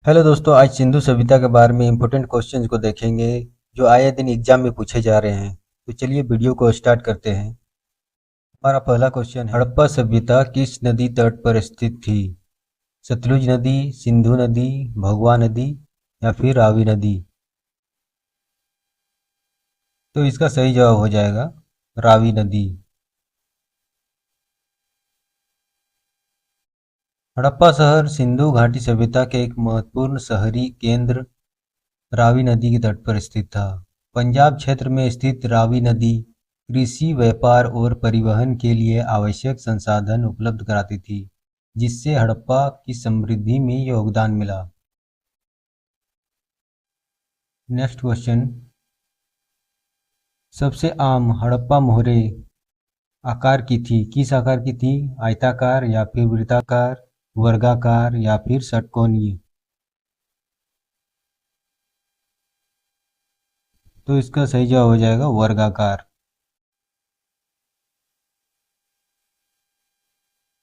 Hello दोस्तों, आज सिंधु सभ्यता के बारे में इम्पोर्टेंट क्वेश्चंस को देखेंगे जो आए दिन एग्जाम में पूछे जा रहे हैं। तो चलिए वीडियो को स्टार्ट करते हैं। हमारा पहला क्वेश्चन है, हड़प्पा सभ्यता किस नदी तट पर स्थित थी? सतलुज नदी, सिंधु नदी, भगवा नदी या फिर रावी नदी? तो इसका सही जवाब हो जाएगा रावी नदी। हड़प्पा शहर सिंधु घाटी सभ्यता के एक महत्वपूर्ण शहरी केंद्र रावी नदी के तट पर स्थित था। पंजाब क्षेत्र में स्थित रावी नदी कृषि, व्यापार और परिवहन के लिए आवश्यक संसाधन उपलब्ध कराती थी, जिससे हड़प्पा की समृद्धि में योगदान मिला। नेक्स्ट क्वेश्चन, सबसे आम हड़प्पा मोहरे आकार की थी, किस आकार की थी? आयताकार या फिर वृत्ताकार, वर्गाकार या फिर षटकोणीय? तो इसका सही जवाब हो जाएगा वर्गाकार।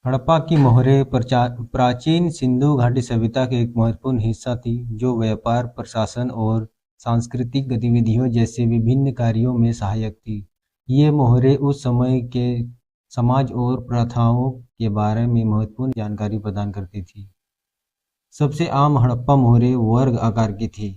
हड़प्पा की मोहरें प्राचीन सिंधु घाटी सभ्यता के एक महत्वपूर्ण हिस्सा थी, जो व्यापार, प्रशासन और सांस्कृतिक गतिविधियों जैसे विभिन्न कार्यों में सहायक थी। ये मोहरें उस समय के समाज और प्रथाओं के बारे में महत्वपूर्ण जानकारी प्रदान करती थी। सबसे आम हड़प्पा मोहरें वर्ग आकार की थी।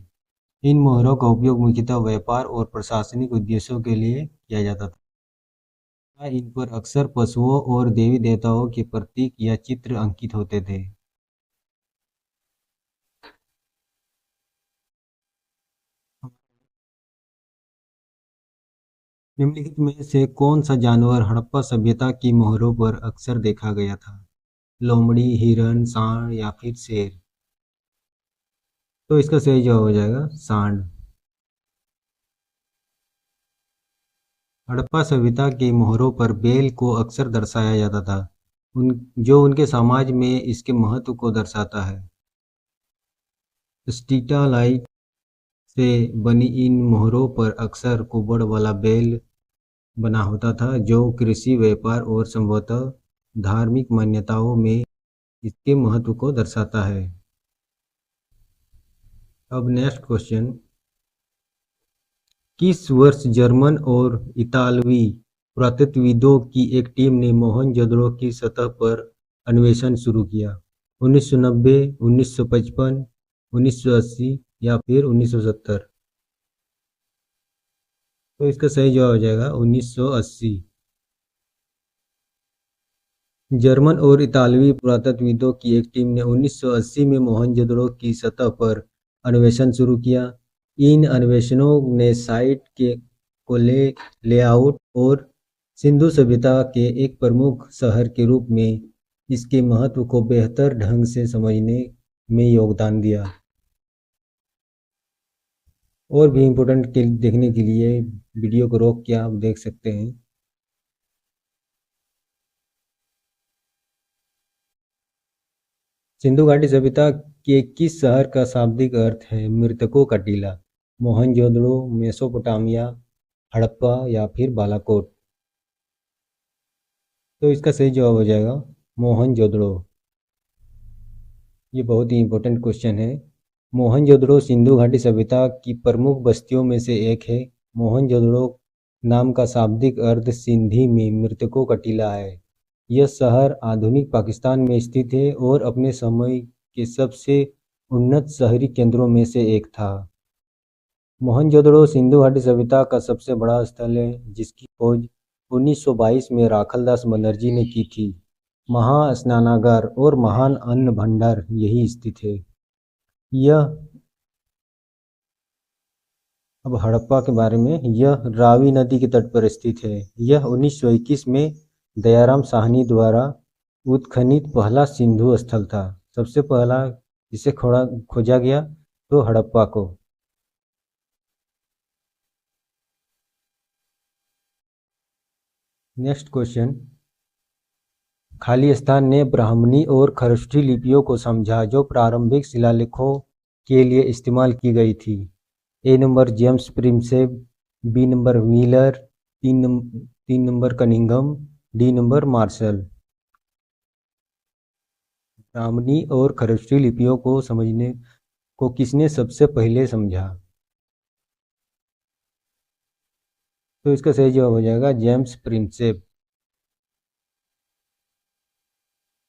इन मोहरों का उपयोग मुख्यतः व्यापार और प्रशासनिक उद्देश्यों के लिए किया जाता था। इन पर अक्सर पशुओं और देवी देवताओं के प्रतीक या चित्र अंकित होते थे। निम्नलिखित में से कौन सा जानवर हड़प्पा सभ्यता की मोहरों पर अक्सर देखा गया था? लोमड़ी, हिरण, सांड या फिर शेर? तो इसका सही जवाब हो जाएगा सांड। हड़प्पा सभ्यता की मोहरों पर बैल को अक्सर दर्शाया जाता था, जो उनके समाज में इसके महत्व को दर्शाता है। स्टीलाइट से बनी इन मोहरों पर अक्सर कुबड़ वाला बैल बना होता था, जो कृषि, व्यापार और संभवतः धार्मिक मान्यताओं में इसके महत्व को दर्शाता है। अब नेक्स्ट क्वेश्चन, किस वर्ष जर्मन और इतालवी पुरातत्वविदों की एक टीम ने मोहनजोदड़ो की सतह पर अन्वेषण शुरू किया? 1990, 1955, 1980 या फिर 1970? तो इसका सही जवाब हो जाएगा 1980। जर्मन और इतालवी पुरातत्वविदों की एक टीम ने 1980 में मोहनजोदड़ो की सतह पर अन्वेषण शुरू किया। इन अन्वेषणों ने साइट के को लेआउट और सिंधु सभ्यता के एक प्रमुख शहर के रूप में इसके महत्व को बेहतर ढंग से समझने में योगदान दिया। और भी इम्पोर्टेंट देखने के लिए वीडियो को रोक के आप देख सकते हैं। सिंधु घाटी सभ्यता के किस शहर का शाब्दिक अर्थ है मृतकों का टीला? मोहनजोदड़ो, मेसोपोटामिया, हड़प्पा या फिर बालाकोट? तो इसका सही जवाब हो जाएगा मोहनजोदड़ो। ये बहुत ही इंपॉर्टेंट क्वेश्चन है। मोहनजोदड़ो सिंधु घाटी सभ्यता की प्रमुख बस्तियों में से एक है। मोहनजोदड़ो नाम का शाब्दिक अर्थ सिंधी में मृतकों का टीला है। यह शहर आधुनिक पाकिस्तान में स्थित है और अपने समय के सबसे उन्नत शहरी केंद्रों में से एक था। मोहनजोदड़ो सिंधु घाटी सभ्यता का सबसे बड़ा स्थल है, जिसकी खोज 1922 में राखलदास बनर्जी ने की थी। महास्नानागार और महान अन्न भंडार यही स्थित है। यह अब हड़प्पा के बारे में, यह रावी नदी के तट पर स्थित है। यह 1921 में दयाराम साहनी द्वारा उत्खनित पहला सिंधु स्थल था। सबसे पहला इसे खोजा गया तो हड़प्पा को। नेक्स्ट क्वेश्चन, खाली स्थान ने ब्राह्मणी और खरष्ठी लिपियों को समझा, जो प्रारंभिक शिलालेखों के लिए इस्तेमाल की गई थी। A number James Prinsep, B number Wheeler, तीन number Cunningham, D number Marshall? ब्राह्मणी और खरष्ठी लिपियों को समझने को किसने सबसे पहले समझा? तो इसका सही जवाब हो जाएगा जेम्स प्रिंसेप।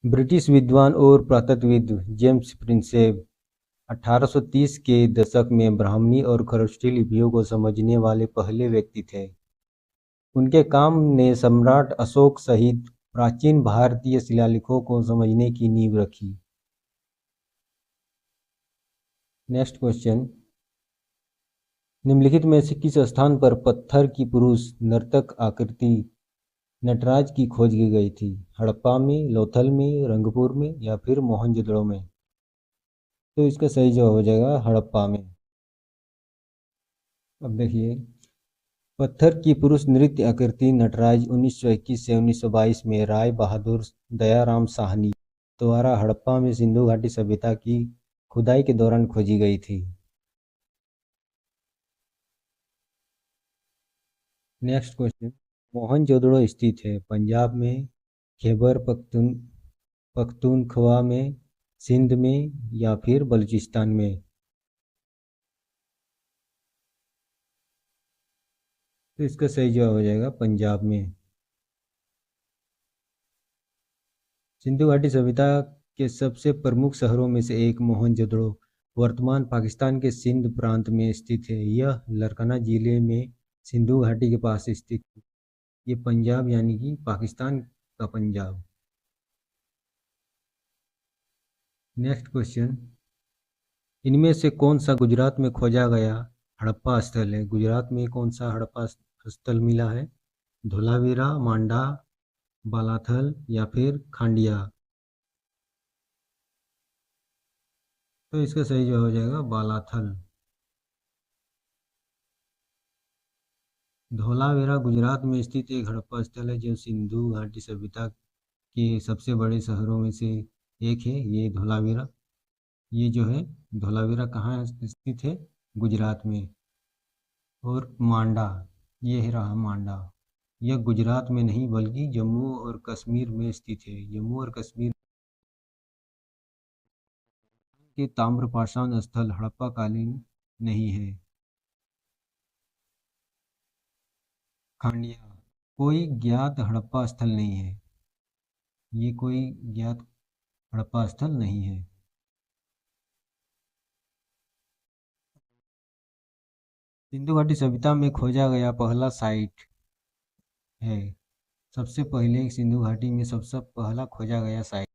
ब्रिटिश विद्वान और पुरातत्वविद जेम्स प्रिंसेप 1830 के दशक में ब्राह्मी और खरोष्ठी लिपियों को समझने वाले पहले व्यक्ति थे। उनके काम ने सम्राट अशोक सहित प्राचीन भारतीय शिलालेखों को समझने की नींव रखी। नेक्स्ट क्वेश्चन, निम्नलिखित में से किस स्थान पर पत्थर की पुरुष नर्तक आकृति नटराज की खोज की गई थी? हड़प्पा में, लोथल में, रंगपुर में या फिर मोहनजोदड़ो में? तो इसका सही जवाब हो जाएगा हड़प्पा में। अब देखिए, पत्थर की पुरुष नृत्य आकृति नटराज 1921 से 1922 में राय बहादुर दयाराम साहनी द्वारा हड़प्पा में सिंधु घाटी सभ्यता की खुदाई के दौरान खोजी गई थी। नेक्स्ट क्वेश्चन, मोहनजोदड़ो स्थित है पंजाब में, खैबर पख्तूनख्वा में, सिंध में या फिर बलूचिस्तान में? तो इसका सही जवाब हो जाएगा पंजाब में। सिंधु घाटी सभ्यता के सबसे प्रमुख शहरों में से एक मोहनजोदड़ो वर्तमान पाकिस्तान के सिंध प्रांत में स्थित है। यह लरकाना जिले में सिंधु घाटी के पास स्थित है। ये पंजाब यानी कि पाकिस्तान का पंजाब। नेक्स्ट क्वेश्चन, इनमें से कौन सा गुजरात में खोजा गया हड़प्पा स्थल है? गुजरात में कौन सा हड़प्पा स्थल मिला है? धोलावीरा, मांडा, बालाथल या फिर खांडिया? तो इसका सही जवाब हो जाएगा बालाथल। धोलावीरा गुजरात में स्थित एक हड़प्पा स्थल है जो सिंधु घाटी सभ्यता के सबसे बड़े शहरों में से एक है। ये धोलावीरा, ये जो है धोलावीरा कहाँ स्थित है? गुजरात में। और मांडा, ये है रहा मांडा, यह गुजरात में नहीं बल्कि जम्मू और कश्मीर में स्थित है। जम्मू और कश्मीर के ताम्रपाषाण स्थल हड़प्पा कालीन नहीं है। खांडिया कोई ज्ञात हड़प्पा स्थल नहीं है। ये कोई ज्ञात हड़प्पा स्थल नहीं है। सिंधु घाटी सभ्यता में खोजा गया पहला साइट है। सबसे पहले सिंधु घाटी में सबसे पहला खोजा गया साइट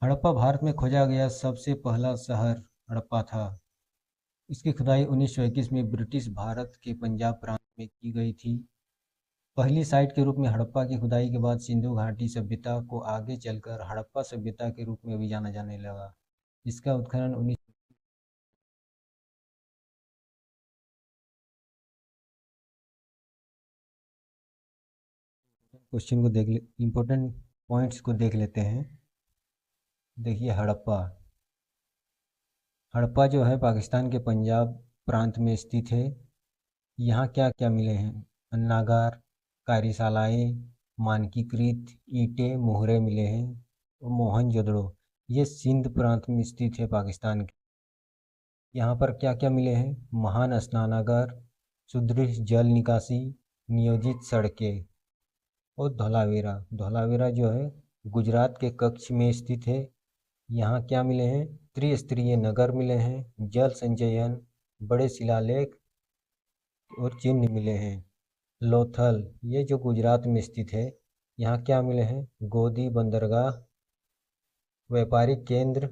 हड़प्पा भारत में खोजा गया सबसे पहला शहर हड़प्पा था। इसकी खुदाई 1921 में ब्रिटिश भारत के पंजाब प्रांत में की गई थी। पहली साइट के रूप में हड़प्पा की खुदाई के बाद सिंधु घाटी सभ्यता को आगे चलकर हड़प्पा सभ्यता के रूप में भी जाना जाने लगा। इसका उत्खनन 19 क्वेश्चन को देख ले, इम्पोर्टेंट पॉइंट्स को देख लेते हैं। देखिए, हड़प्पा हड़प्पा जो है पाकिस्तान के पंजाब प्रांत में स्थित है। यहाँ क्या क्या मिले हैं? अन्नागार, कार्यशालाएँ, मानकीकृत ईंटें, मोहरे मिले हैं। और मोहनजोदड़ो ये सिंध प्रांत में स्थित है पाकिस्तान के। यहाँ पर क्या क्या मिले हैं? महान स्नानागार, सुदृढ़ जल निकासी, नियोजित सड़कें। और धौलावीरा धौलावीरा जो है गुजरात के कच्छ में स्थित है। यहाँ क्या मिले हैं? त्रिस्तरीय नगर मिले हैं, जल संचयन, बड़े शिलालेख और चिन्ह मिले हैं। लोथल ये जो गुजरात में स्थित है, यहाँ क्या मिले हैं? गोदी बंदरगाह, व्यापारिक केंद्र,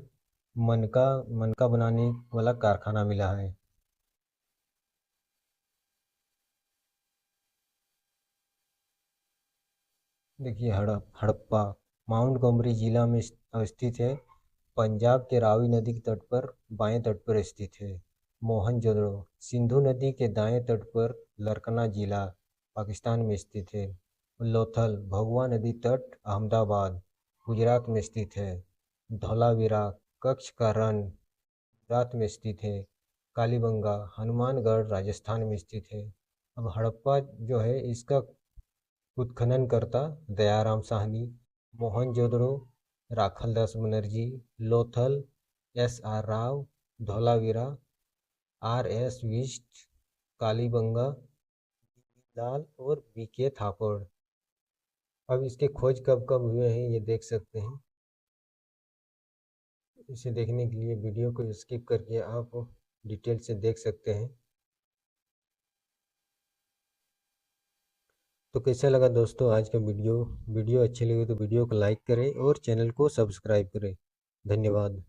मनका मनका बनाने वाला कारखाना मिला है। देखिए, हड़प्पा माउंट गोमरी जिला में अवस्थित है। पंजाब के रावी नदी के तट पर बाएं तट पर स्थित है। मोहनजोदड़ो सिंधु नदी के दाएं तट पर लरकना जिला पाकिस्तान में स्थित है। लोथल भगवा नदी तट अहमदाबाद गुजरात में स्थित है। धौलावीरा कच्छ का रण गुजरात में स्थित है। कालीबंगा हनुमानगढ़ राजस्थान में स्थित है। अब हड़प्पा जो है इसका उत्खननकर्ता दयाराम साहनी, मोहनजोदड़ो राखालदास बनर्जी, लोथल एस.आर. राव, धोलावीरा आर.एस. बिष्ट, कालीबंगा लाल और बी.के. थापड़। अब इसके खोज कब कब हुए हैं ये देख सकते हैं। इसे देखने के लिए वीडियो को स्किप करके आप डिटेल से देख सकते हैं। तो कैसा लगा दोस्तों आज का वीडियो अच्छी लगी तो वीडियो को लाइक करें और चैनल को सब्सक्राइब करें। धन्यवाद।